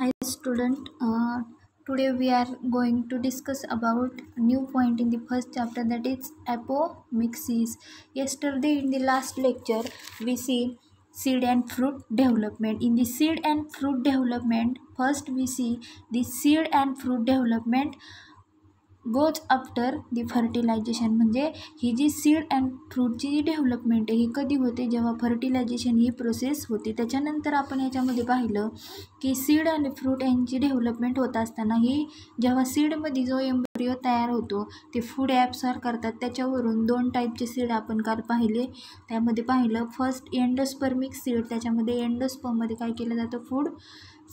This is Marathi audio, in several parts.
Hi student, today we are going to discuss about new point in the first chapter, that is apomixis. Yesterday in the last lecture we see seed and fruit development. In the seed and fruit development, first we see the seed and fruit development goes after the fertilization. म्हणजे ही जी सीड अँड फ्रूटची जी डेव्हलपमेंट आहे ही कधी होते, जेव्हा फर्टिलायझेशन ही प्रोसेस होते. त्याच्यानंतर आपण याच्यामध्ये पाहिलं की सीड आणि फ्रूट यांची डेव्हलपमेंट होत असताना ही जेव्हा सीडमध्ये जो एम्ब्रियो तयार होतो ते फूड ॲब्सॉर्ब करतात. त्याच्यावरून दोन टाईपचे सीड आपण काल पाहिले. त्यामध्ये पाहिलं फर्स्ट एंडोस्पर्मिक सीड, त्याच्यामध्ये एंडोस्पर्ममध्ये काय केलं जातं, फूड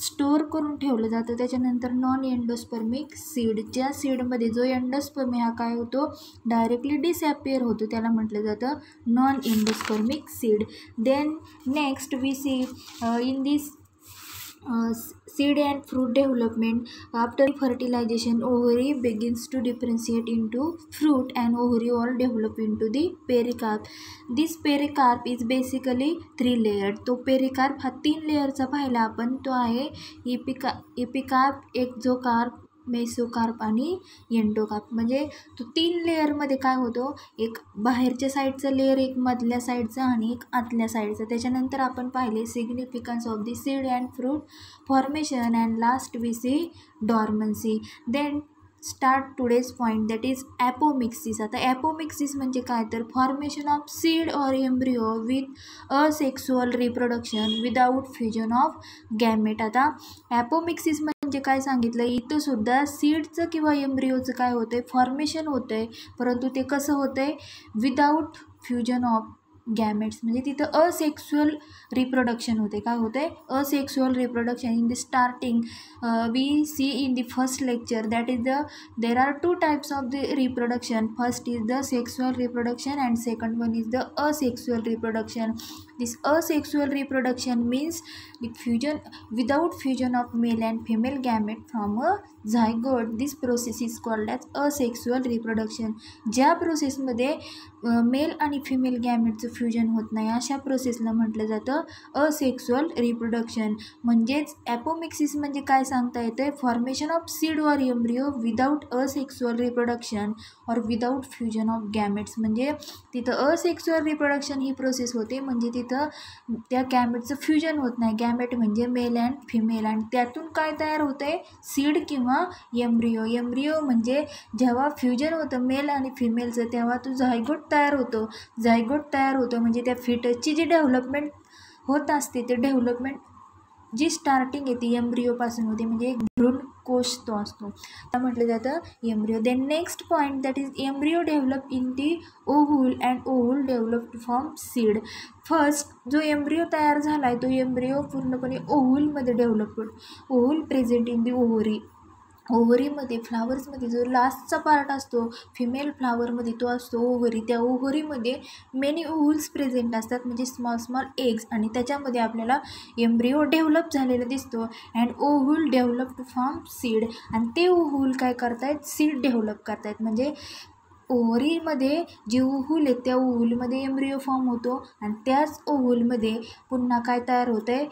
स्टोअर करून ठेवलं जातं. त्याच्यानंतर नॉन एंडोस्पर्मिक सीड, ज्या सीडमध्ये जो एंडोस्पर्म हा काय होतो, डायरेक्टली डिसॲपियर होतो, त्याला म्हटलं जातं non endospermic seed. Then next we see in this seed and fruit development after fertilization, ovary begins to differentiate into fruit and ovary all develop into the pericarp. This pericarp is basically 3 layered. तो पेरिकार्प हा 3 लेयरचा पाहिला आपण. तो आहे एपिकार्प, एक्झोकार्प, मेसोकार्प आणि एंडोकार्प. म्हणजे तो 3 लेयरमध्ये काय होतो, एक बाहेरच्या साईडचं लेयर, एक मधल्या साईडचं आणि एक आतल्या साईडचं. त्याच्यानंतर आपण पाहिले significance of the seed and fruit formation and last we see dormancy. Then start today's point, that is apomixis. आता ॲपोमिक्सिस म्हणजे काय, तर formation of seed or embryo with asexual reproduction without fusion of gamete. आता ॲपोमिक्सिस म्हणजे काय सांगितलं, इथं सुद्धा सीडचं किंवा एम्ब्रिओचं काय होतं आहे, फॉर्मेशन होतं आहे, परंतु ते कसं होतं आहे, विदाऊट फ्युजन ऑफ गॅमेट्स. म्हणजे तिथं असेक्सुअल रिप्रोडक्शन होते. काय होते, asexual reproduction. In the starting we see in the first lecture that is there are 2 types of the reproduction. First is the sexual reproduction and second one is the asexual reproduction. This asexual reproduction means the fusion without fusion of male and female gamete from a zygote. This process is called as asexual reproduction. ज्या प्रोसेसमध्ये मेल आणि फिमेल गॅमेटचं फ्युजन होत नाही अशा प्रोसेसला म्हटलं जातं असेक्सुअल रिप्रोडक्शन. म्हणजेच ॲपोमिक्सिस म्हणजे काय सांगता येतं, formation of seed or embryo without asexual reproduction और विदाऊट फ्युजन ऑफ गॅमेट्स. म्हणजे तिथं असेक्सुअल रिप्रोडक्शन ही प्रोसेस होते, म्हणजे तिथं त्या गॅमेटचं फ्युजन होत नाही. गॅमेट म्हणजे मेल अँड फिमेल, आणि त्यातून काय तयार होतं आहे, सीड किंवा एम्ब्रिओ. एम्ब्रिओ म्हणजे जेव्हा फ्युजन होतं मेल आणि फिमेलचं तेव्हा तो झायगोट तयार होतो. झायगोट तयार होतो म्हणजे त्या फिटसची जी डेव्हलपमेंट होत असते, ते डेव्हलपमेंट जी स्टार्टिंग आहे ती एम्ब्रिओपासून होते, म्हणजे एक भ्रूण कोश तो असतो, त्या म्हटलं जातं embryo. Then next point that is embryo develop in the ovule and ovule develop to form seed. First जो एम्ब्रिओ तयार झाला आहे तो एम्ब्रिओ पूर्णपणे ओव्हूलमध्ये डेव्हलप होतो. Ovule present in the ovary. ओव्हरीमध्ये फ्लावर्समध्ये जो लास्टचा पार्ट असतो फिमेल फ्लावरमध्ये तो असतो ओव्हरी. त्या ओव्हरीमध्ये मेनी ओव्हूल्स प्रेझेंट असतात, म्हणजे स्मॉल स्मॉल एग्स, आणि त्याच्यामध्ये आपल्याला एम्ब्रिओ डेव्हलप झालेला दिसतो. And ovule develop to form seed. आणि ते ओव्हूल काय करतायत, सीड डेव्हलप करतायत. म्हणजे ओव्हरीमध्ये जे ओव्हूल आहेत त्या ओव्हूलमध्ये एम्ब्रिओ फॉर्म होतो आणि त्याच ओव्हूलमध्ये पुन्हा काय तयार होतं आहे,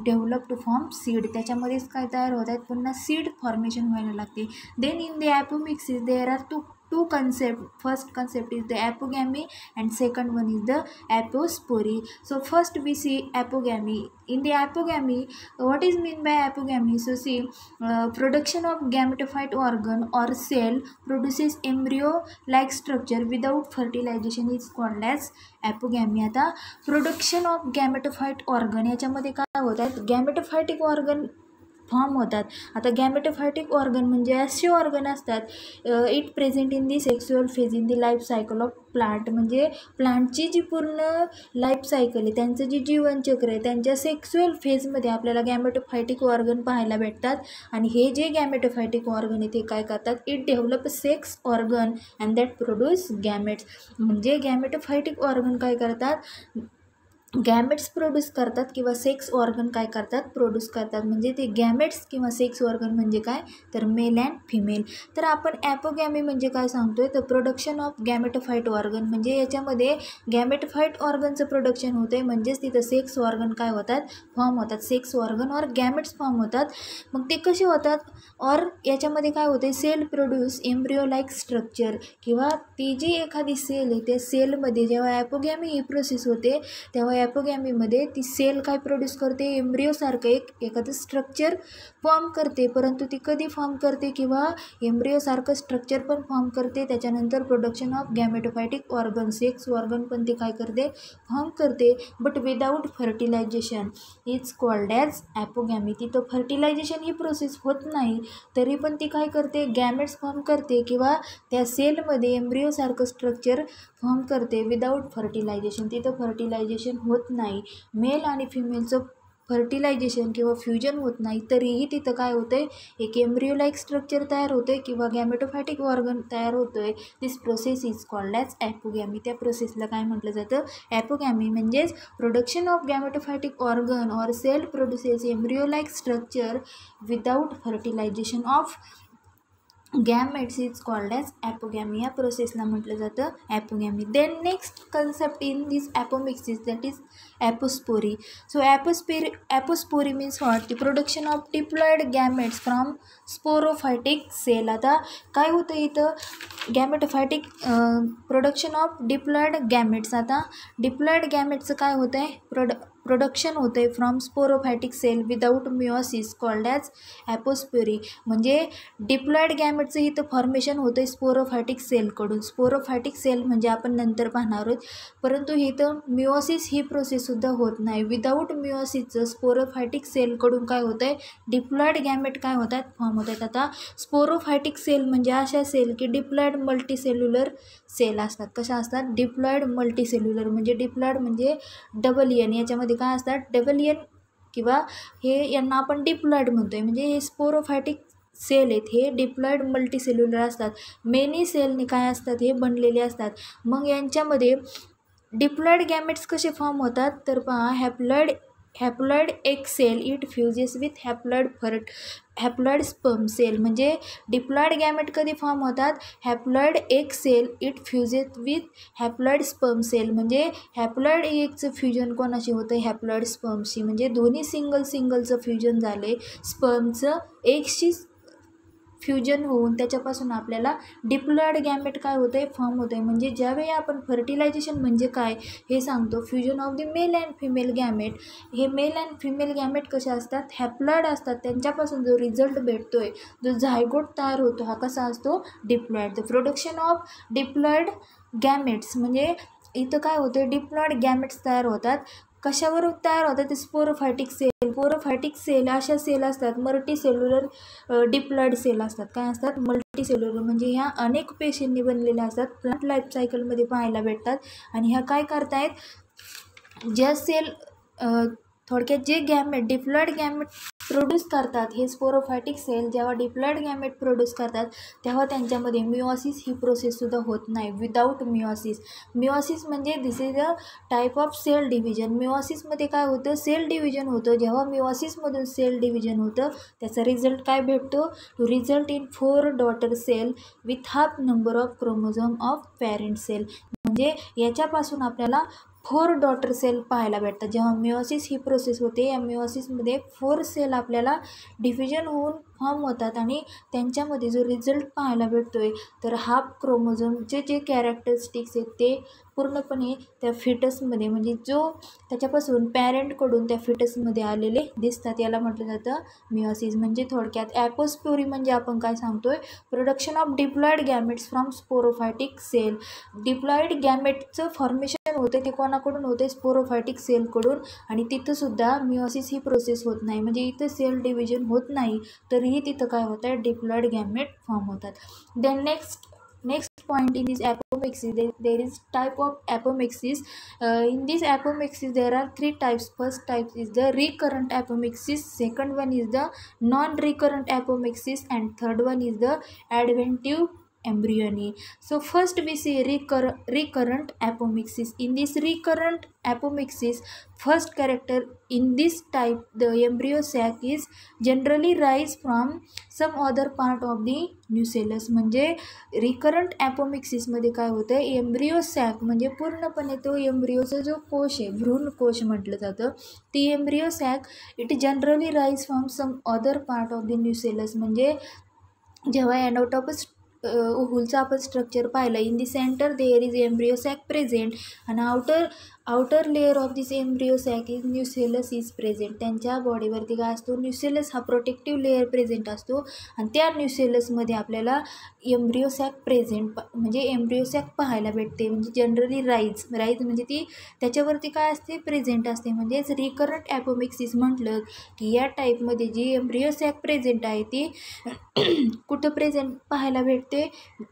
डेव्हलप टू फॉर्म सीड. त्याच्यामध्येच काय तयार होत आहेत, पुन्हा सीड फॉर्मेशन व्हायला लागते. Then in the apomixis there are two concept. First concept is the apogamy and second one is the apospory. So first we see apogamy. In the apogamy, what is mean by apogamy? So see, production of gametophyte organ or cell produces embryo like structure without fertilization is called as apogamy. आता production of gametophyte organ याच्यामध्ये काय होतात, गॅमेटोफायटिक ऑर्गन फॉर्म होतात. आता गॅमेटोफायटिक ऑर्गन म्हणजे असे ऑर्गन असतात it present in the sexual phase in the life cycle of plant. म्हणजे प्लांटची जी पूर्ण लाईफ सायकल आहे, त्यांचं जे जीवनचक्र आहे, त्यांच्या सेक्सुअल फेजमध्ये आपल्याला गॅमेटोफायटिक ऑर्गन पाहायला भेटतात. आणि हे जे गॅमेटोफायटिक ऑर्गन आहे ते काय करतात, it develop sex organ and that produce gametes. म्हणजे गॅमेटोफायटिक ऑर्गन काय करतात, गॅमेट्स प्रोड्यूस करतात किंवा सेक्स ऑर्गन काय करतात प्रोड्यूस करतात. म्हणजे ते गॅमेट्स किंवा सेक्स ऑर्गन म्हणजे काय तर मेल अँड फिमेल. तर आपण ॲपोगॅमी म्हणजे काय सांगतोय तर प्रोडक्शन ऑफ गॅमेटोफाईट ऑर्गन, म्हणजे याच्यामध्ये गॅमेटोफाईट ऑर्गनचं प्रोडक्शन होतं आहे, म्हणजेच तिथं सेक्स ऑर्गन काय होतात फॉर्म होतात, सेक्स ऑर्गन और गॅमेट्स फॉर्म होतात. मग ते कसे होतात और याच्यामध्ये काय होते cell produce embryo like structure, किंवा ती जी एखादी सेल आहे त्या सेलमध्ये जेव्हा ॲपोगॅमी ही प्रोसेस होते तेव्हा ॲपोगॅमीमध्ये ती सेल काय प्रोड्यूस करते एम्ब्रिओसारखं एखादं स्ट्रक्चर फॉर्म करते. परंतु ती कधी फॉर्म करते किंवा एम्ब्रिओसारखं स्ट्रक्चर पण फॉर्म करते. त्याच्यानंतर production of gametophytic organ, sex organ पण ती काय करते फॉर्म करते. But without fertilization is called as apogamy. तिथं फर्टिलायझेशन ही प्रोसेस होत नाही तरी पण ती काय करते गॅमेट्स फॉर्म करते किंवा त्या सेलमध्ये एम्ब्रिओसारखं स्ट्रक्चर फॉर्म करते विदाऊट फर्टिलायझेशन. तिथं फर्टिलायझेशन होत नाही, मेल आणि फिमेलचं फर्टिलायझेशन किंवा फ्युजन होत नाही तरीही तिथं काय होतं आहे एक एम्ब्रिओ लाईक स्ट्रक्चर तयार होतं आहे किंवा गॅमेटोफायटिक ऑर्गन तयार होतो आहे. This process is called as apogamy. त्या प्रोसेसला काय म्हटलं जातं ॲपोगॅमी. म्हणजेच production of gametophytic organ or cell produces embryo like structure without fertilisation of gametes is called as apogamy. या प्रोसेसला म्हटलं जातं apogamy. Then next concept in this apomixis that is apospory. So apospory means what the production of diploid gametes from sporophytic cell. आता काय होतं इथं gametophytic production of diploid gametes. आता डिप्लॉइड गॅमेट्सचं काय होतं आहे प्रोडक्शन होतं आहे from sporophytic cell without meiosis called as apospory. म्हणजे डिप्लॉइड गॅमेटचं इथं फॉर्मेशन होतं आहे स्पोरोफायटिक सेलकडून. स्पोरोफायटिक सेल म्हणजे आपण नंतर पाहणार आहोत, परंतु इथं मिओसिस ही प्रोसेससुद्धा होत नाही. विदाऊट मिओसिसचं स्पोरोफायटिक सेलकडून काय होतं आहे डिप्लॉइड गॅमेट काय होतात फॉर्म होत आहेत. आता स्पोरोफायटिक सेल म्हणजे अशा सेल की डिप्लॉइड मल्टीसेल्युलर सेल असतात. कशा असतात डिप्लॉइड मल्टीसेल्युलर, म्हणजे डिप्लॉइड म्हणजे डबल एन, याच्यामध्ये काय असतात डबल एन किंवा हे यांना आपण डिप्लॉइड म्हणतो आहे. म्हणजे हे स्पोरोफायटिक सेल आहेत हे डिप्लॉइड मल्टीसेल्युलर असतात. मेनी सेलने काय असतात हे बनलेले असतात. मग यांच्यामध्ये डिप्लॉइड गॅमेट्स कसे फॉर्म होतात तर पहा haploid egg cell it fuses with haploid sperm cell. म्हणजे डिप्लॉइड गॅमेट कधी फॉर्म होतात haploid egg cell it fuses with haploid sperm cell. म्हणजे हॅप्लॉइड एकचं फ्युजन कोणाशी होतं हॅप्लॉइड स्पर्मशी. म्हणजे दोन्ही सिंगलचं फ्युजन झाले स्पर्मचं एकशी फ्युजन होऊन त्याच्यापासून आपल्याला डिप्लॉइड गॅमेट काय होतं आहे फॉर्म होतं आहे. म्हणजे ज्यावेळी आपण फर्टिलायझेशन म्हणजे काय हे सांगतो fusion of the male and female gamete. हे मेल अँड फिमेल गॅमेट कसे असतात हॅप्लॉइड असतात. त्यांच्यापासून जो रिझल्ट भेटतो आहे जो झायगोट तयार होतो हा कसा असतो diploid. The production of diploid gametes म्हणजे इथं काय होतं डिप्लॉइड गॅमेट्स तयार होतात. कशावरून तयार होतात ते स्पोरोफायटिक सेल. स्पोरोफायटिक सेल अशा सेल असतात मल्टीसेल्युलर डिप्लॉइड सेल असतात. काय असतात मल्टीसेल्युलर, म्हणजे ह्या अनेक पेशींनी बनलेल्या असतात. प्लांट लाईफ सायकलमध्ये पाहायला भेटतात. आणि ह्या काय करतायत ज्या सेल थोडक्यात जे गॅमेट डिप्लॉइड गॅमेट प्रोड्यूस करतात हे स्पोरोफायटिक सेल जेव्हा डिप्लॉइड गॅमेट प्रोड्यूस करतात तेव्हा त्यांच्यामध्ये मिओसिस ही प्रोसेससुद्धा होत नाही विदाऊट मिओसिस. मिओसिस म्हणजे this is a type of cell division. मिओसिसमध्ये काय होतं सेल डिव्हिजन होतं. जेव्हा मिओसिसमधून सेल डिव्हिजन होतं त्याचा रिझल्ट काय भेटतो to result in 4 daughter cell with half number of chromosome of parent cell. म्हणजे याच्यापासून आपल्याला 4 डॉटर सेल पाहायला भेटतात. जेव्हा मिओसिस ही प्रोसेस होते या मिओसिसमध्ये 4 सेल आपल्याला डिव्हिजन होऊन फॉर्म होतात आणि त्यांच्यामध्ये जो रिझल्ट पाहायला भेटतो आहे तर हाफ क्रोमोझोमचे जे कॅरेक्टरिस्टिक्स आहेत ते पूर्णपणे त्या फिटसमध्ये म्हणजे जो त्याच्यापासून पॅरेंटकडून त्या फिटसमध्ये आलेले दिसतात. याला म्हटलं जातं मिओसिस. म्हणजे थोडक्यात ॲपोस्पोरी म्हणजे आपण काय सांगतोय production of diploid gametes from sporophytic cell. Diploid गॅमेटचं फॉर्मेशन होते ते कोणाकडून होते स्पोरोफायटिक सेलकडून आणि तिथंसुद्धा मिओसिस ही प्रोसेस होत नाही. म्हणजे इथं सेल डिव्हिजन होत नाही तरीही तिथं काय होतं आहे डिप्लॉइड गॅमेट फॉर्म होतात. Then next point in this apomixis there is type of apomixis. In this apomixis there are 3 types. First type is the recurrent apomixis, second one is the non recurrent apomixis and third one is the adventive embryony. So first we see recurrent apomixis. In this recurrent apomixis, first character in this type, the embryo sac is generally rise from some other part of the nucellus. म्हणजे रिकरंट ॲपोमिक्सिसमध्ये काय होतं, एम्ब्रियो सॅक म्हणजे पूर्णपणे तो एम्ब्रियोचा जो कोश आहे, भ्रूण कोश म्हटलं जातं, ती embryo sac it generally rise from some other part of the nucellus. म्हणजे जेव्हा एनाटॉमस ओव्हलचं आपण स्ट्रक्चर पाहिलं, in the centre there is embryo sac present आणि outer layer of this embryo sac is nucellus is present. त्यांच्या बॉडीवरती काय असतो, न्यूसेलस हा प्रोटेक्टिव्ह लेअर प्रेझेंट असतो आणि त्या न्यूसेलसमध्ये आपल्याला एम्ब्रियो सॅक प्रेझेंट म्हणजे एम्ब्रियो सॅक पाहायला भेटते. म्हणजे जनरली राईज म्हणजे ती त्याच्यावरती काय असते, प्रेझेंट असते. म्हणजेच रिकरंट ॲपोमिक्सिस म्हटलं की या टाईपमध्ये जी एम्ब्रियो सॅक प्रेझेंट आहे ती कुठं प्रेझेंट पाहायला भेटते,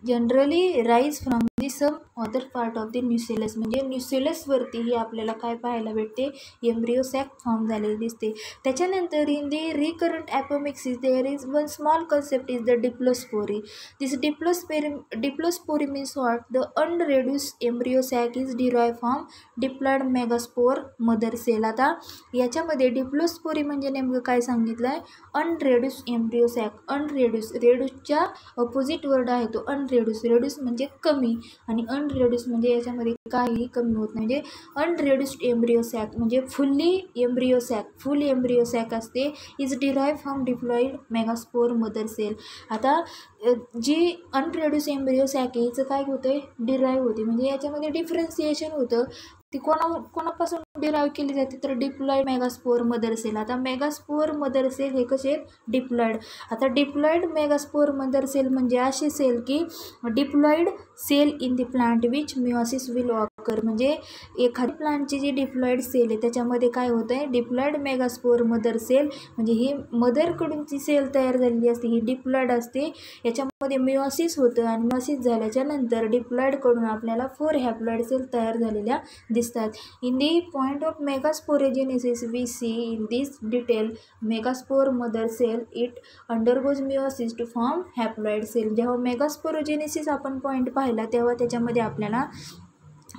generally rise from the some other part of the nucellus. म्हणजे न्यूसेलसवरतीही आपल्याला काय पाहायला भेटते, एम्ब्रियो सॅक फॉर्म झालेली दिसते. त्याच्यानंतर in the recurrent apomixis there is one small concept is the diplospory. This diplospory means what, the unreduced embryo sac is derive from diploid megaspore mother cell. आता याच्यामध्ये डिप्लोस्पोरी म्हणजे नेमकं काय सांगितलं आहे, अनरेड्यूस्ड एम्ब्रियो सॅक. रेड्यूसच्या अपोजिट वर्ड आहे तो अनरेड्यूस. रेड्यूस म्हणजे कमी आणि अनरेड्यूस म्हणजे याच्यामध्ये काहीही कमी होत नाही. म्हणजे अनरेड्यूस्ड एम्ब्रियो सॅक म्हणजे फुल एम्ब्रियो सॅक असते, is derive from diploid megaspore mother cell. आता जी अनरेड्यूस एम्ब्रियो सॅक आहे हिचं काय होतं, डिराइव्ह होते. म्हणजे याच्यामध्ये डिफरन्सिएशन होतं. ती कोणापासून डिराइव्ह केली जाते, तर डिप्लॉइड मेगास्पोर मदर सेल. आता मेगास्पोर मदर सेल हे कसे डिप्लॉइड. आता डिप्लॉइड मेगास्पोर मदर सेल म्हणजे असे सेल की diploid cell in the plant which meiosis will occur. म्हणजे एखादी प्लांटची जी डिप्लॉइड सेल आहे त्याच्यामध्ये काय होतं आहे, डिप्लॉइड मेगास्पोर मदर सेल म्हणजे ही मदरकडून ती सेल तयार झालेली असते, ही डिप्लॉइड असते. याच्यामध्ये मिओसिस होतं आणि मिओसिस झाल्याच्या नंतर डिप्लॉइडकडून आपल्याला 4 हॅप्लॉइड सेल तयार झालेल्या दिसतात. In the point of megasporogenesis we see in this detail megaspore mother cell it undergoes meiosis to form haploid cell. जेव्हा मेगास्पोरोजेनेसिस आपण पॉईंट पाहिला तेव्हा त्याच्यामध्ये आपल्याला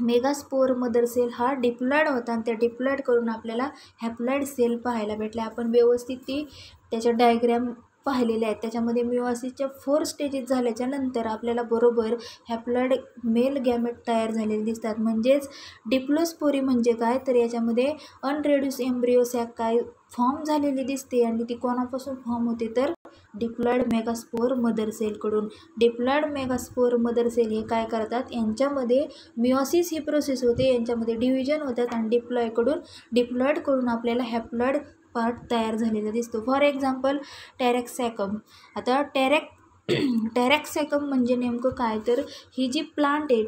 मेगास्पोर मदर सेल हा डिप्लॉइड होता आणि त्या डिप्लॉइड करून आपल्याला हॅप्लॉइड सेल पाहायला भेटल्या. आपण व्यवस्थित ती त्याच्या डायग्रॅम पाहिलेले आहेत. त्याच्यामध्ये मिओसिसच्या 4 स्टेजेस झाल्याच्या नंतर आपल्याला बरोबर हॅप्लॉइड मेल गॅमेट तयार झालेले दिसतात. म्हणजेच डिप्लोस्पोरी म्हणजे काय, तर याच्यामध्ये अनरेड्यूस एम्ब्रियो सॅक काय फॉर्म झालेली दिसते आणि ती कोणापासून फॉर्म होते, तर डिप्लॉइड मेगास्पोर मदर सेलकडून. डिप्लॉइड मेगास्पोर मदर सेल हे काय करतात, यांच्यामध्ये मिओसिस ही प्रोसेस होते, यांच्यामध्ये डिव्हिजन होतात आणि डिप्लॉइडकडून आपल्याला हॅप्लॉइड पार्ट तयार झालेला दिसतो. For example Taraxacum. आता टेरेक्सॅकम म्हणजे नेमकं काय, तर ही जी प्लांट आहे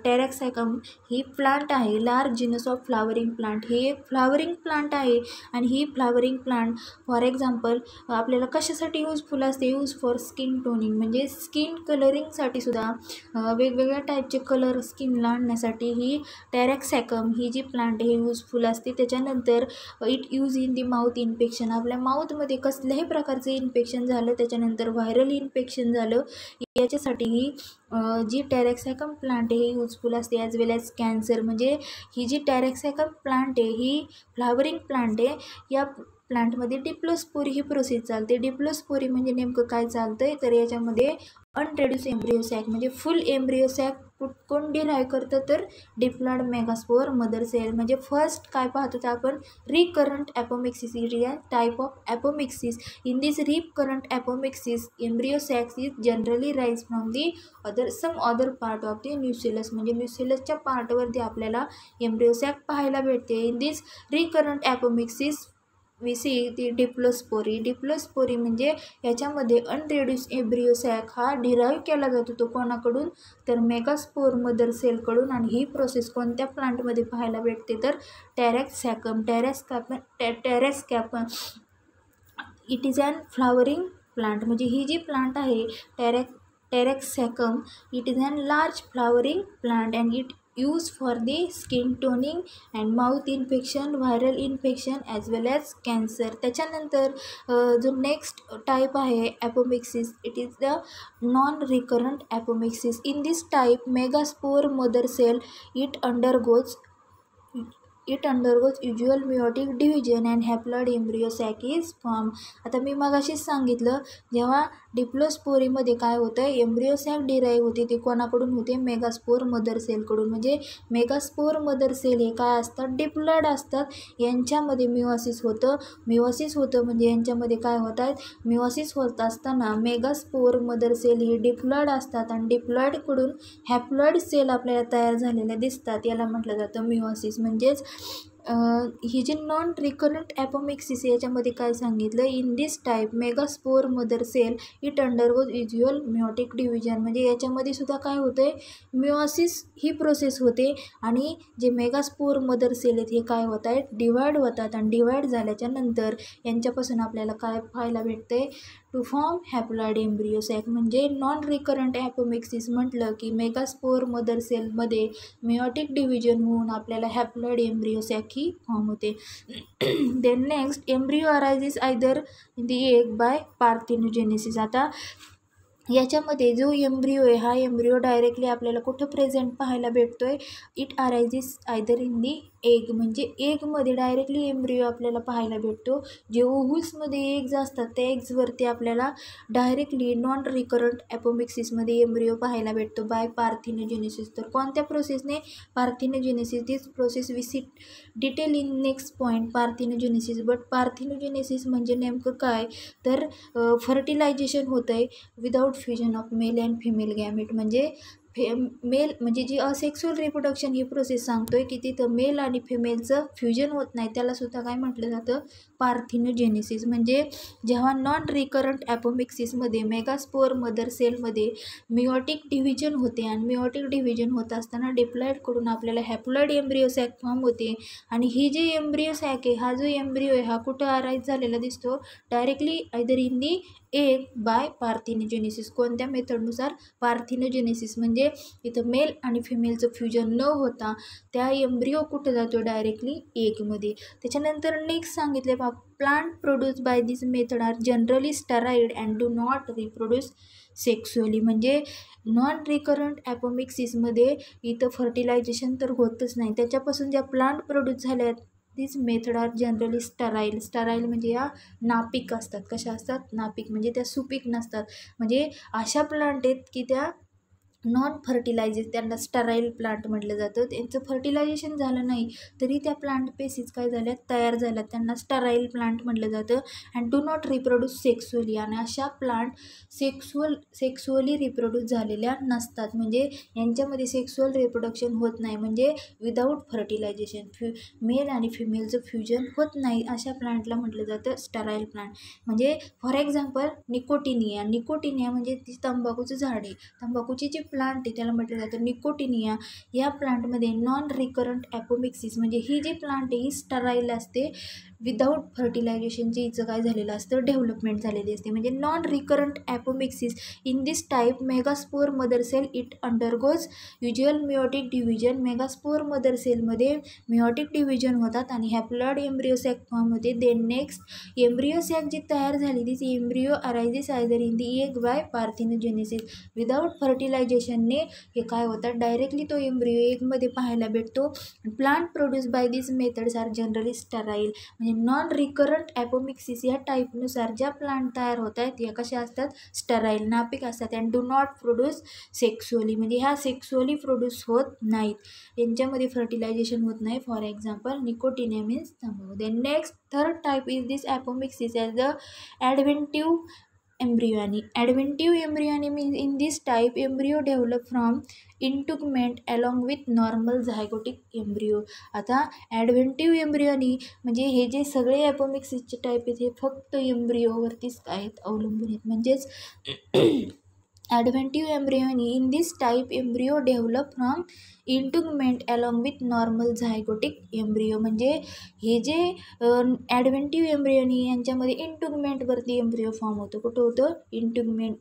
टेरेक्सॅकम ही प्लांट आहे, large genus of flowering plant. ही एक फ्लावरिंग प्लांट आहे आणि ही फ्लावरिंग प्लांट फॉर एक्झाम्पल आपल्याला कशासाठी यूजफुल असते, यूज फॉर स्किन टोनिंग म्हणजे स्किन कलरिंगसाठी सुद्धा वेगवेगळ्या टाईपचे कलर स्किनला आणण्यासाठी ही टेरेक्सॅकम ही जी प्लांट आहे यूजफुल असते. त्याच्यानंतर it use in the mouth infection. आपल्या माउथमध्ये कसल्याही प्रकारचे इन्फेक्शन झालं, त्याच्यानंतर व्हायरल इन्फेक्शन झालं, याच्यासाठी ही जी टेरेक्सॅकम प्लांट आहे ही यूजफुल असते. As well as cancer. म्हणजे ही जी टेरेक्सॅकम प्लांट आहे ही फ्लावरिंग प्लांट आहे. या प्लांटमध्ये डिप्लोस्पोरी ही प्रोसेस चालते. डिप्लोस्पोरी म्हणजे नेमकं काय चालतं आहे, तर याच्यामध्ये अनरेड्यूस एम्ब्रियो सॅक म्हणजे फुल एम्ब्रियो सॅक कोण डिराइव्ह करतं, तर डिप्लॉइड मेगास्पोर मदर सेल. म्हणजे फर्स्ट काय पाहतो तर आपण recurrent apomixis is a type of apomixis. In this recurrent apomixis embryo sacs is generally rise from the some other part of the nucellus. म्हणजे न्यूसेलसच्या पार्टवरती आपल्याला एम्ब्रियो सॅक पाहायला भेटते. In this recurrent apomixis we see ती डिप्लोस्पोरी म्हणजे याच्यामध्ये अनरेड्यूस एम्ब्रियो सॅक हा डिराइव्ह केला जातो. तो कोणाकडून, तर मेगास्पोर मदर सेलकडून. आणि ही प्रोसेस कोणत्या प्लांटमध्ये पाहायला भेटते, तर Taraxacum it is an flowering plant. म्हणजे ही जी प्लांट आहे Taraxacum it is an large flowering plant and it use for the skin toning and mouth infection, viral infection as well as cancer. त्याच्यानंतर जो नेक्स्ट टाईप आहे apomixis, it is the non recurrent apomixis. In this type megaspore mother cell it undergoes usual meiotic division and haploid embryo sac is form. आता मी मगाशीच सांगितलं, जेव्हा डिप्लोस्पोरीमध्ये काय होतं, एम्ब्रियो सॅक डिराईव्ह होते ते कोणाकडून होते, मेगास्पोर मदर सेलकडून. म्हणजे मेगास्पोर मदर सेल हे काय असतात, डिप्लॉइड असतात. यांच्यामध्ये मिओसिस होतं म्हणजे यांच्यामध्ये काय होत आहेत, मिओसिस होत असताना मेगास्पोर मदर सेल हे डिप्लॉइड असतात आणि डिप्लॉइडकडून हॅप्लॉइड सेल आपल्याला तयार झालेल्या दिसतात. याला म्हटलं जातं मिओसिस. म्हणजेच ही जी नॉन रिकरंट ॲपोमिक्सिस याच्यामध्ये काय सांगितलं, in this type megaspore mother cell it undergoes usual meiotic division. म्हणजे याच्यामध्ये सुद्धा काय होतं आहे, मिओसिस ही प्रोसेस होते आणि जे मेगास्पोर मदर सेल आहेत हे काय होत आहेत, डिवाइड होतात आणि डिवाइड झाल्याच्या नंतर यांच्यापासून आपल्याला काय पाहायला भेटते, to form haploid embryo sac. म्हणजे नॉन रिकरंट ॲपोमिक्सिस म्हटलं की मेगास्पोर मदर सेलमध्ये मिओटिक डिव्हिजन होऊन आपल्याला हॅप्लॉइड एम्ब्रियो सॅक ही फॉर्म होते. Then next, embryo arises either in the egg by parthenogenesis. आता याच्यामध्ये जो एम्ब्रियो आहे हा एम्ब्रियो डायरेक्टली आपल्याला कुठं प्रेझेंट पाहायला भेटतो आहे, it arises either in the egg. म्हणजे एगमध्ये डायरेक्टली एम्ब्रियो आपल्याला पाहायला भेटतो. जे ओव्हुल्समध्ये एग्ज असतात त्या एग्जवरती आपल्याला डायरेक्टली नॉन रिकरंट ॲपोमिक्सिसमध्ये एम्ब्रियो पाहायला भेटतो बाय पार्थिनोजेनेसिस. तर कोणत्या प्रोसेसने, parthenogenesis. This process we see detail in next point, parthenogenesis. But parthenogenesis म्हणजे नेमकं काय, तर फर्टिलायझेशन होतं आहे without fusion of male and female gamete. म्हणजे मेल म्हणजे जी असेक्सुअल रिप्रोडक्शन ही प्रोसेस सांगतोय की तिथं मेल आणि फिमेलचं फ्युजन होत नाही, त्यालासुद्धा काय म्हटलं जातं, पार्थिनोजेनेसिस. म्हणजे जेव्हा नॉन रिकरंट ॲपोमिक्सिसमध्ये मेगास्पोर मदर सेलमध्ये मिओटिक डिव्हिजन होते आणि मिओटिक डिव्हिजन होत असताना डिप्लॉइडकडून आपल्याला हॅप्लॉइड एम्ब्रियो सॅक फॉर्म होते. आणि ही जी एम्ब्रियो सॅक आहे, हा जो एम्ब्रियो आहे हा कुठं अराईज झालेला दिसतो, directly either in the egg by parthenogenesis. कोणत्या मेथडनुसार, पार्थिनोजेनेसिस. म्हणजे इथं मेल आणि फिमेलचं फ्युजन न होता त्या एम्ब्रियो कुठं जातो, डायरेक्टली एगमध्ये. त्याच्यानंतर नेक्स्ट सांगितले plant produce by this method are generally sterile and do not reproduce sexually. म्हणजे नॉन रिकरंट ॲपोमिक्सिसमध्ये इथं फर्टिलायझेशन तर होतच नाही, त्याच्यापासून ज्या प्लांट प्रोड्यूस झाल्या आहेत this method are generally sterile. Sterile म्हणजे या नापिक असतात. कशा असतात, नापिक. म्हणजे त्या सुपीक नसतात. म्हणजे अशा प्लांट आहेत की त्या नॉन फर्टिलायझेस, त्यांना स्टराईल प्लांट म्हटलं जातं. त्यांचं फर्टिलायझेशन झालं नाही तरी त्या प्लांट पेसीस काय झाल्यात, तयार झाल्यात, त्यांना स्टराईल प्लांट म्हटलं जातं. And do not reproduce sexually. आणि अशा प्लांट सेक्सुअली रिप्रोड्यूस झालेल्या नसतात. म्हणजे यांच्यामध्ये सेक्सुअल रिप्रोडक्शन होत नाही. म्हणजे विदाऊट फर्टिलायझेशन मेल आणि फिमेलचं फ्युजन होत नाही, अशा प्लांटला म्हटलं जातं स्टराईल प्लांट. म्हणजे फॉर एक्झाम्पल निकोटिनिया म्हणजे ती तंबाखूचं झाड आहे. तंबाखूची जी प्लांट आहे त्याला म्हटलं जातं निकोटिनिया. या प्लांटमध्ये नॉन रिकरंट ॲपोमिक्सिस म्हणजे ही जी प्लांट आहे ही स्टराईल असते. विदाऊट फर्टिलायझेशनची हिचं काय झालेलं असतं, डेव्हलपमेंट झालेली असते. म्हणजे non recurrent apomixis in this type megaspore mother cell it undergoes usual meiotic division. Megaspore mother सेलमध्ये मिओटिक डिव्हिजन होतात आणि हॅप्लॉइड एम्ब्रियो सॅक फॉर्म होते. देन नेक्स्ट एम्ब्रियो सॅक जी तयार झाली ती embryo arises either in the egg by parthenogenesis. Without फर्टिलायझेशनने हे काय होतात, डायरेक्टली तो एम्ब्रियो एगमध्ये पाहायला भेटतो. Plant produce by this methods are generally sterile. म्हणजे नॉन रिकरंट ॲपोमिक्सिस या टाईपनुसार ज्या प्लांट तयार होत आहेत या कशा असतात, स्टराईल, नापिक असतात. And do not produce sexually म्हणजे ह्या सेक्सुअली प्रोड्यूस होत नाहीत, यांच्यामध्ये फर्टिलायझेशन होत नाही. फॉर एक्झाम्पल निकोटिनिया मीन्स तंबाखू. Then next third type is this apomixis as the adventive embryony. Adventive embryony means in this type embryo develop from integument along with normal zygotic embryo. आता ॲडव्हेंटिव्ह एम्ब्रियोनी म्हणजे हे जे सगळे ॲपोमिक्सिसचे टाईप आहेत हे फक्त एम्ब्रियोवरतीच आहेत अवलंबून आहेत. म्हणजेच adventive embryony in this type embryo develop from integument along with normal zygotic embryo. म्हणजे हे जे ॲडव्हेंटिव्ह एम्ब्रियोनी यांच्यामध्ये इंटुगमेंटवरती एम्ब्रियो फॉर्म होतो. कुठं होतं, इंटुगमेंट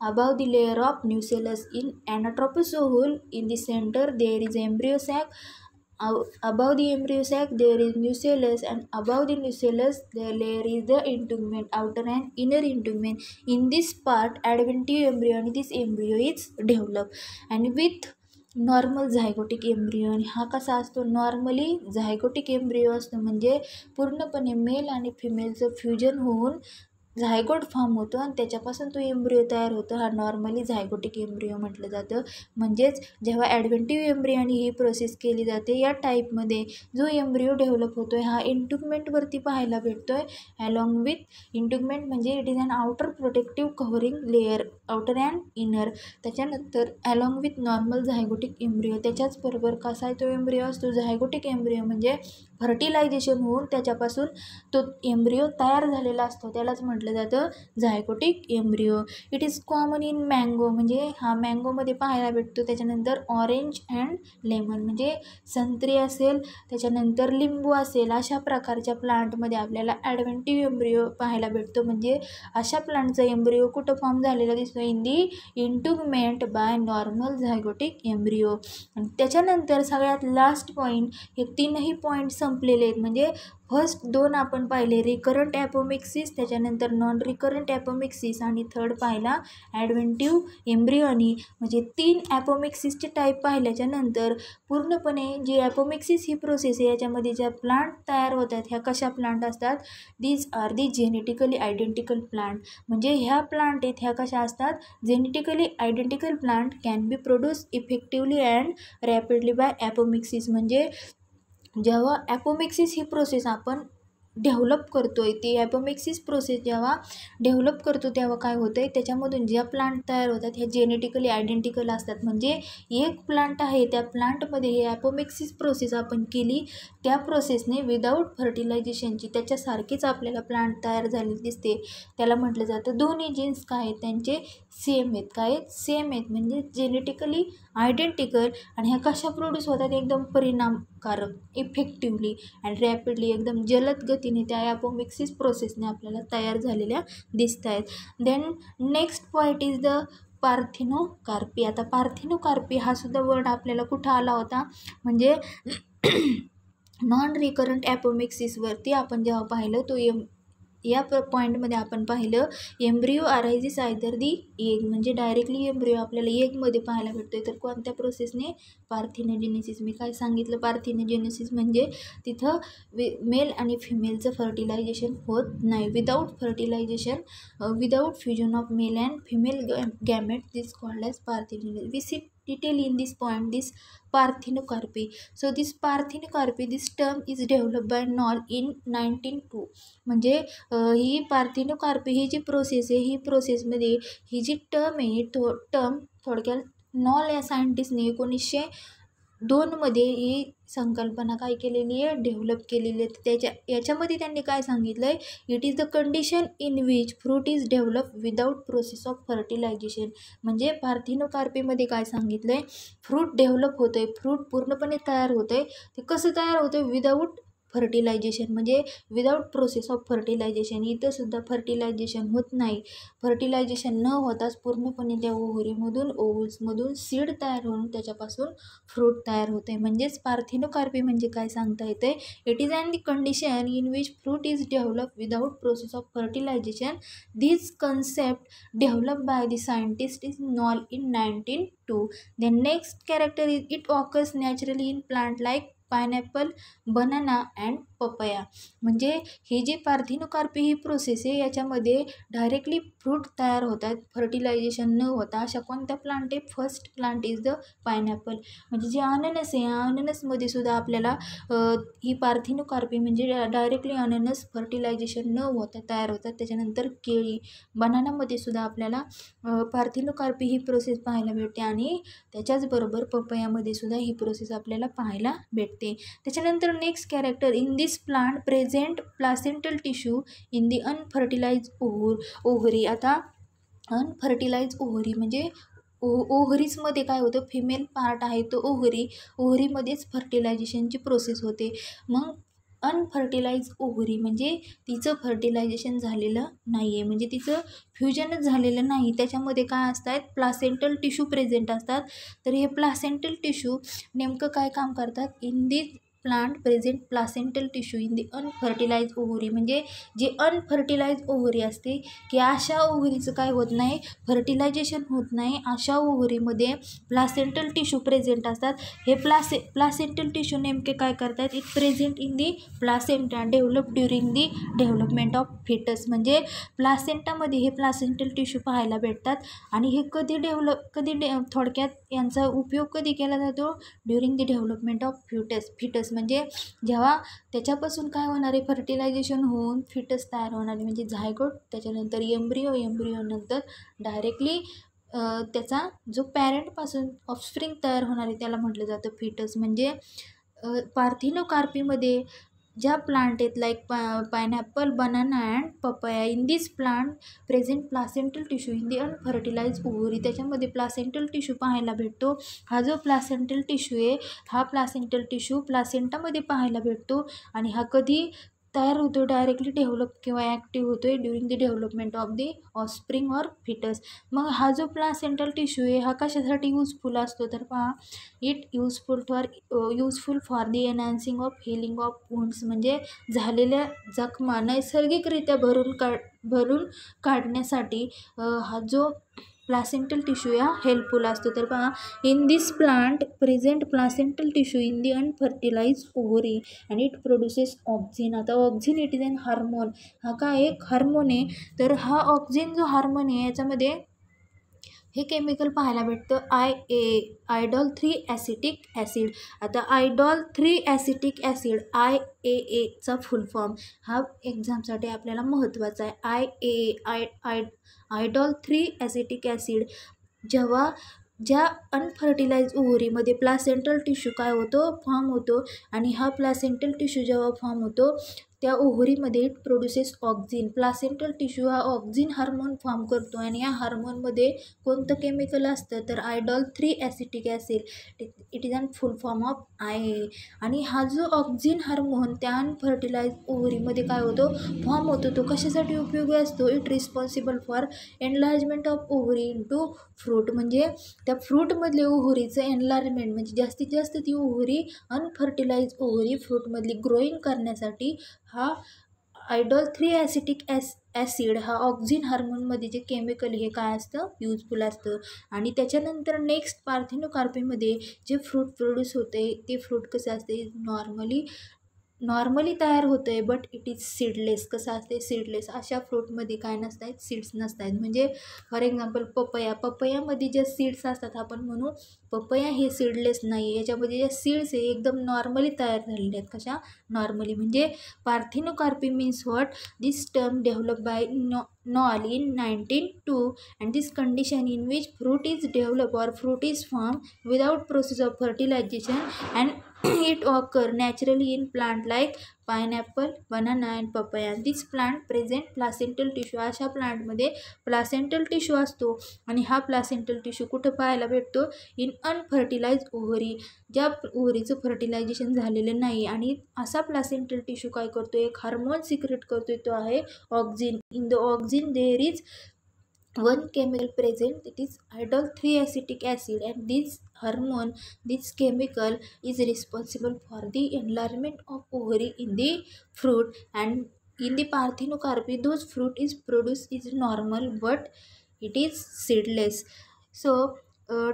above the layer of nucellus. In anatropous ovule, in the center there is embryo sac. Above the embryo sac there is nucellus, and above the nucellus the layer is the integument, outer and inner integument. In this part adventine embryo, and this embryo is developed and with normal zygotic embryo. आणि हा कसा असतो, नॉर्मली झायगोटिक एम्ब्रियो असतो म्हणजे पूर्णपणे मेल आणि फिमेलचं फ्युजन होऊन झायगोट फॉर्म होतो आणि त्याच्यापासून तो एम्ब्रियो तयार होतो. हा नॉर्मली झायगोटिक एम्ब्रियो म्हटलं जातं. म्हणजेच जेव्हा ॲडव्हेंटिव्ह एम्ब्रियोनी ही प्रोसेस केली जाते या टाईपमध्ये जो एम्ब्रियो डेव्हलप होतो आहे हा इंटुगमेंटवरती पाहायला भेटतो आहे. अलॉंग विथ इंटुगमेंट म्हणजे it is an outer protective covering layer, outer and inner. त्याच्यानंतर along with normal zygotic embryo, त्याच्याचबरोबर कसा आहे तो एम्ब्रियो असतो, झायगोटिक एम्ब्रियो म्हणजे फर्टिलायझेशन होऊन त्याच्यापासून तो एम्ब्रियो तयार झालेला असतो, त्यालाच म्हटलं जातं zygotic embryo. It is common in mango, म्हणजे हा मँगोमध्ये पाहायला भेटतो. त्याच्यानंतर ऑरेंज अँड लेमन म्हणजे संत्री असेल, त्याच्यानंतर लिंबू असेल, अशा प्रकारच्या प्लांटमध्ये आपल्याला ॲडव्हेंटिव्ह एम्ब्रियो पाहायला भेटतो. म्हणजे अशा प्लांटचा एम्ब्रियो कुठं फॉर्म झालेला दिसतो, in the integument by normal zygotic embryo. आणि त्याच्यानंतर सगळ्यात लास्ट पॉईंट, हे तीनही पॉईंट संपलेले आहेत. म्हणजे फर्स्ट दोन आपण पाहिले रिकरंट ॲपोमिक्सिस, त्याच्यानंतर नॉन रिकरंट ॲपोमिक्सिस, आणि थर्ड पाहिला ॲडव्हेंटिव्ह एम्ब्रियोनी. म्हणजे 3 ॲपोमिक्सिसचे टाईप पाहिल्याच्या नंतर पूर्णपणे जी ॲपोमिक्सिस ही प्रोसेस आहे याच्यामध्ये ज्या प्लांट तयार होतात ह्या कशा प्लांट असतात, these are the genetically identical plant. म्हणजे ह्या प्लांट आहेत ह्या कशा असतात, genetically identical plant can be produce effectively and rapidly by apomixis. म्हणजे जेव्हा ॲपोमिक्सिस ही प्रोसेस आपण डेव्हलप करतो आहे, ती ॲपोमिक्सिस प्रोसेस जेव्हा डेव्हलप करतो तेव्हा काय होतं आहे, त्याच्यामधून ज्या प्लांट तयार होतात ह्या जेनेटिकली आयडेंटिकल असतात. म्हणजे एक प्लांट आहे त्या प्लांटमध्ये हे ॲपोमिक्सिस प्रोसेस आपण केली, त्या प्रोसेसने विदाऊट फर्टिलायझेशनची त्याच्यासारखीच आपल्याला प्लांट तयार झालेली दिसते. त्याला म्हटलं जातं दोन्ही जीन्स काय आहेत त्यांचे सेम आहेत. काय आहेत, सेम आहेत, म्हणजे जेनेटिकली आयडेंटिकल. आणि ह्या कशा प्रोड्यूस होतात, एकदम परिणामकारक, इफेक्टिवली अँड रॅपिडली, एकदम जलद गतीने त्या ॲपोमिक्सिस प्रोसेसने आपल्याला तयार झालेल्या दिसत आहेत. Then next point is the parthenocarpy. आता पार्थिनोकार्पी हा सुद्धा वर्ड आपल्याला कुठं आला होता, म्हणजे नॉन रिकरंट ॲपोमिक्सिसवरती आपण जेव्हा पाहिलं तो या पॉईंटमध्ये आपण पाहिलं एम्ब्रियो अरायझिस आयदर दी एग, म्हणजे डायरेक्टली एम्ब्रियो आपल्याला एगमध्ये पाहायला भेटतो आहे. तर कोणत्या प्रोसेसने, पार्थिनोजेनेसिस. मी काय सांगितलं, पार्थिनोजेनेसिस म्हणजे तिथं मेल आणि फिमेलचं फर्टिलायझेशन होत नाही. Without fertilization, without fusion of male and female gamete, this called as parthenogenesis. We see detail in this point, this parthenocarpy. So this parthenocarpy, this term is developed by Knoll in 1902. म्हणजे ही पार्थिनोकार्पी ही जी प्रोसेस आहे ही प्रोसेसमध्ये ही जी टर्म आहे टर्म थोडक्यात नॉल या सायंटिस्टने 1902मध्ये ही संकल्पना काय केलेली आहे, डेव्हलप केलेली आहे. याच्यामध्ये त्यांनी काय सांगितलं आहे, it is the condition in which fruit is develop without process of fertilization. म्हणजे पार्थिनोकार्पीमध्ये काय सांगितलं आहे, फ्रूट डेव्हलप होतं आहे, फ्रूट पूर्णपणे तयार होतं आहे, ते कसं तयार होतं आहे, विदाऊट फर्टिलायझेशन, म्हणजे विदाऊट प्रोसेस ऑफ फर्टिलायझेशन. इथंसुद्धा फर्टिलायझेशन होत नाही. फर्टिलायझेशन न होताच पूर्णपणे त्या ओव्हरीमधून, ओव्हल्समधून सीड तयार होऊन त्याच्यापासून फ्रूट तयार होते. म्हणजेच पार्थिनोकार्पी म्हणजे काय सांगता येते, it is and the condition in which fruit is develop without process of fertilization. This concept develop by the scientist is Knoll in 1902. The next character is it occurs naturally in plant like pineapple, banana and papaya. म्हणजे ही जी पार्थिनोकार्पी ही प्रोसेस आहे याच्यामध्ये डायरेक्टली फ्रूट तयार होतात फर्टिलायझेशन न होता. अशा कोणत्या प्लांट आहे, first plant is the pineapple. म्हणजे जे अननस आहे या अननसमध्ये सुद्धा आपल्याला ही पार्थिनोकार्पी म्हणजे डायरेक्टली अननस फर्टिलायझेशन न होता तयार होतात. त्याच्यानंतर केळी, बनानामध्ये सुद्धा आपल्याला पार्थिनोकार्पी ही प्रोसेस पाहायला भेटते आणि त्याच्याचबरोबर पपयामध्ये सुद्धा ही प्रोसेस आपल्याला पाहायला भेटते. त्याच्यानंतर next character, in this plant present placental tissue in the unfertilise ovary. आता अनफर्टिलाइज ओव्हरी म्हणजे ओव्हरीजमध्ये काय होतं, फिमेल पार्ट आहे तो ओव्हरीमध्येच फर्टिलायझेशनची प्रोसेस होते. मग अनफर्टिलाइज ओव्हरी म्हणजे तिचं फर्टिलायझेशन झालेलं नाही आहे, म्हणजे तिचं फ्युजनच झालेलं नाही. त्याच्यामध्ये काय असतात, प्लासेंटल टिश्यू प्रेझेंट असतात. तर हे प्लासेंटल टिश्यू नेमकं काय काम करतात, in the plant present placental tissue in the unfertilise ovary, म्हणजे जे अनफर्टिलाइज ओव्हरी असते की अशा ओव्हरीचं काय होत नाही, फर्टिलायझेशन होत नाही. अशा ओव्हरीमध्ये प्लासेंटल टिश्यू प्रेझेंट असतात. हे प्लासेंटल टिश्यू नेमके काय करतात, it present in the placenta develop during the development of foetus, म्हणजे प्लासेंटामध्ये हे प्लासेंटल टिश्यू पाहायला भेटतात. आणि हे थोडक्यात यांचा उपयोग कधी केला जातो, during the development of foetus म्हणजे जेव्हा त्याच्यापासून काय होणार आहे, फर्टिलायझेशन होऊन फिटस तयार होणार आहे, म्हणजे झायगोट, त्याच्यानंतर एम्ब्रियो नंतर डायरेक्टली त्याचा जो पॅरेंटपासून ऑफस्प्रिंग तयार होणार आहे त्याला म्हटलं जातं फिटस. म्हणजे पार्थिनोकार्पीमध्ये ज्या प्लांट आहेत like pineapple, banana and papaya, in this plant present placental tissue in the unfertilise ovary, त्याच्यामध्ये प्लासेंटल टिश्यू पाहायला भेटतो. हा जो प्लासेंटल टिश्यू आहे, हा प्लासेंटल टिश्यू प्लासेंटामध्ये पाहायला भेटतो. आणि हा कधी तयार होतो, डायरेक्टली डेव्हलप किंवा ॲक्टिव्ह होतो आहे during the development of the offspring or foetus. मग हा जो प्लासेंटल टिश्यू आहे हा कशासाठी यूजफुल असतो, तर पहा, it useful for the enhancing of healing of wounds, म्हणजे झालेल्या जखमा नैसर्गिकरित्या भरून काढण्यासाठी हा जो प्लासेंटल टिश्यू हा हेल्पफुल असतो. तर पहा, in this plant present placental tissue in the unfertilise ovary and it produces auxin. आता auxin it is an hormone, हा काय एक हार्मोन आहे. तर हा ऑक्झिन जो हार्मोन आहे याच्यामध्ये हे केमिकल पाहायला भेटतं आयडॉल 3 ॲसिटिक ॲसिड. आता आयडॉल 3 ॲसिटिक ॲसिड IAA फुल फॉर्म हा एक्झामसाठी आपल्याला महत्त्वाचा आहे. आयडॉल 3 ॲसिटिक ॲसिड ज्या अनफर्टिलाइज ओव्हरीमध्ये प्लासेंटल टिश्यू काय होतो, फॉर्म होतो. आणि हा प्लासेंटल टिश्यू जेव्हा फॉर्म होतो त्या ओव्हरीमध्ये it produces auxin. Placental tissue हा ऑक्झिन हार्मोन फॉर्म करतो. आणि या हार्मोनमध्ये कोणतं केमिकल असतं, तर indole 3 acetic acid, it is an full form of IA. आणि हा जो ऑक्झिन हार्मोन त्या अनफर्टिलाइज ओव्हरीमध्ये काय होतो, फॉर्म होतो, तो कशासाठी उपयोगी असतो, it responsible for enlargement of ovary into fruit, म्हणजे त्या फ्रूटमधले ओव्हरीचं एनलार्जमेंट, म्हणजे जास्तीत जास्त ती ओव्हरी अनफर्टिलाइज ओव्हरी फ्रूटमधली ग्रोईंग करण्यासाठी हा आयडॉल 3 ॲसिटिक ॲसिड हा ऑक्झिन हार्मोनमध्ये जे केमिकल हे काय असतं, यूजफुल असतं. आणि त्याच्यानंतर नेक्स्ट पार्थिनोकार्पीमध्ये जे फ्रूट प्रोड्यूस होते ते फ्रूट कसं असते, नॉर्मली तयार होतं आहे, बट इट इज सीडलेस. कसं असते, सीडलेस. अशा फ्रूटमध्ये काय नसत आहेत, सीड्स नसत आहेत. म्हणजे फॉर एक्झाम्पल पपयामध्ये ज्या सीड्स असतात आपण म्हणू पपया हे सीडलेस नाही, याच्यामध्ये ज्या सीड्स आहे एकदम नॉर्मली तयार झालेले आहेत. कशा, नॉर्मली. म्हणजे parthenocarpy means what, this term develop by Knoll in 1902, and this condition in which fruit is developed or fruit is formed without process of fertilization, and it occur naturally in plant like pineapple, banana and papaya. This plant present placental tissue. अशा प्लांटमध्ये प्लासेंटल टिश्यू असतो. आणि हा प्लासेंटल टिश्यू कुठं पाहायला भेटतो, इन अनफर्टिलाइज ओव्हरी, ज्या ओव्हरीचं फर्टिलायझेशन झालेलं नाही. आणि असा प्लासेंटल टिश्यू काय करतो, एक हार्मोन सिक्रेट करतो, तो आहे auxin. In the auxin there is one chemical present, it is idol 3 acetic acid, and this chemical is responsible for the enlargement of ovary in the fruit. And in the parthenocarpy those fruit is produced is normal, but it is seedless. So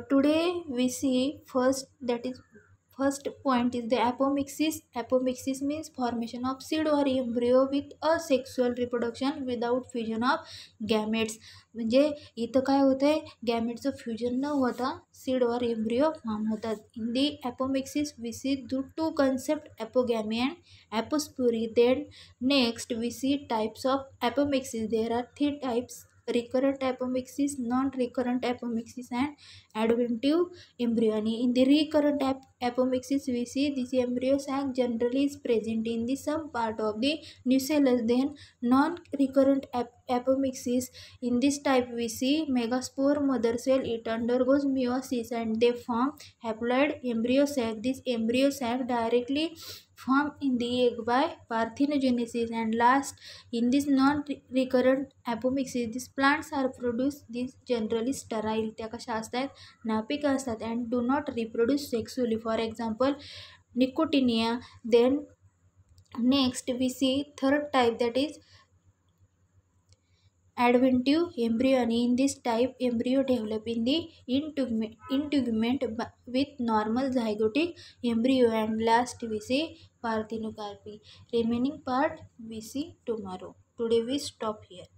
today we see first point is the apomixis. Apomixis means formation of seed or embryo with asexual reproduction without fusion of gametes. म्हणजे इथं काय होतं आहे, गॅमेटचं फ्युजन न होता सीड और एम्ब्रियो फॉर्म होतात. In the apomixis we see two concept, apogamy and apospory. Then next we see types of apomixis. There are 3 types: recurrent apomixis, non-recurrent apomixis and adventive embryo. And in the recurrent apomixis we see this embryo sac generally is present in the some part of the nucellus. Then non-recurrent apomixis. In this type we see megaspore mother cell, it undergoes meiosis and they form haploid embryo sac. This embryo sac directly formed in the egg by parthenogenesis. And last, in this non-recurrent apomixis, these plants are produced, these generally sterile, त्या कशा असतात, नापिक असतात, and do not reproduce sexually. For example, Nicotiana. Then next we see third type, that is adventive embryo. In this type, embryo develop in the integument with normal zygotic embryo. And last we see parthenocarpy. Remaining part we see tomorrow. Today we stop here.